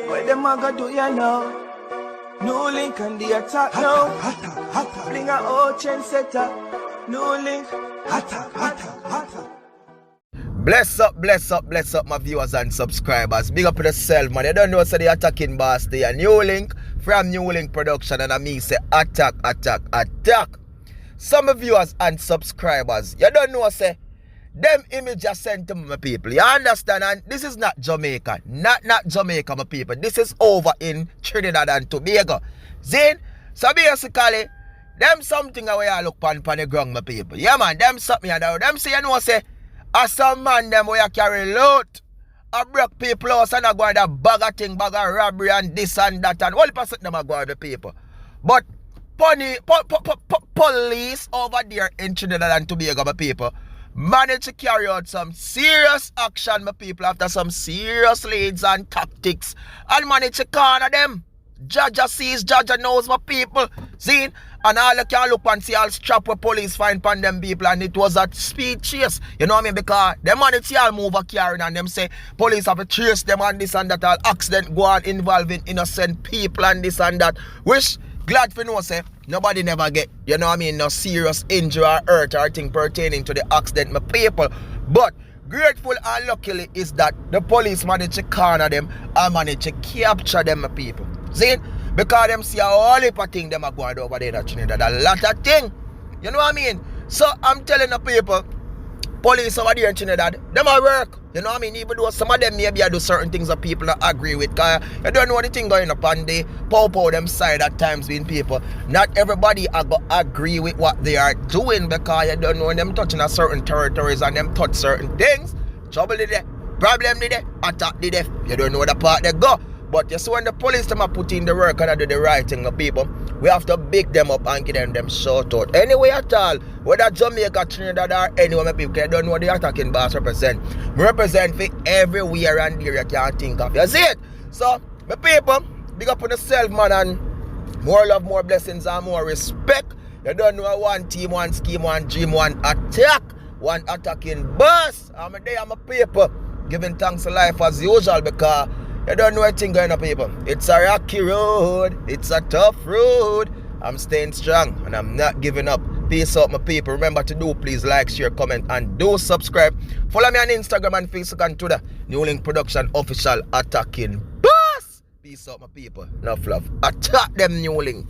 What them a go do ya now? NEWLINK and the attack now. Bling a old chain setter. NEWLINK. Bless up, my viewers and subscribers. Big up to yourself, man. You don't know, say the attacking boss there. NEWLINK from NEWLINK Production, and I mean say attack. Some viewers and subscribers, you don't know, say them images sent to my people. You understand? And this is not Jamaica. Not Jamaica, my people. This is over in Trinidad and Tobago. Zin? So basically, them something away I look pan the ground, my people. Yeah, man. Them something and them say, you know, say, as some man them where you carry loot. I break people house and I go on a bag of thing, bag of robbery and this and that. And all the person them are going to people. But police over there in Trinidad and Tobago, my people, managed to carry out some serious action, my people, after some serious leads and tactics, and managed to corner them. Jaja sees, Jaja knows, my people. See? And all you can look and see all strap where police find pan them people, and it was a speed chase. You know what I mean? Because them managed to all move a carrying and them say police have to chase them and this and that, all accident go on involving innocent people and this and that. Which glad for know say nobody never get, you know what I mean, no serious injury or hurt or thing pertaining to the accident, my people. But grateful and luckily is that the police managed to corner them and managed to capture them, my people. See? Because them see a whole heap of thing them are going over there in Trinidad. A lot of thing. You know what I mean? So I'm telling the people, police over there in Trinidad, them are work. You know what I mean? Even though some of them maybe do certain things that people don't agree with. Because you don't know the thing going up on the pow them side at times being people. Not everybody agree with what they are doing, because you don't know when them touching a certain territories and them touch certain things. Trouble is there. Problem is there. Attack is there. You don't know the part they go. But you see when the police them are put in the work and do the right thing, the people, we have to big them up and give them shout out. Anyway at all, whether Jamaica, Trinidad or anywhere, my people, you don't know what the attacking boss represent. We represent for everywhere and there you can think of. You see it? So, my people, big up on yourself, man, and more love, more blessings and more respect. You don't know one team, one scheme, one dream, one attack, one attacking boss. I'm there, I'm a people, giving thanks to life as usual, because you don't know anything going on, people. It's a rocky road. It's a tough road. I'm staying strong and I'm not giving up. Peace out, my people. Remember to do, please like, share, comment, and do subscribe. Follow me on Instagram and Facebook and Twitter. NEWLINK Production Official Attacking Boss. Peace out, my people. Enough love. Attack them, NEWLINK.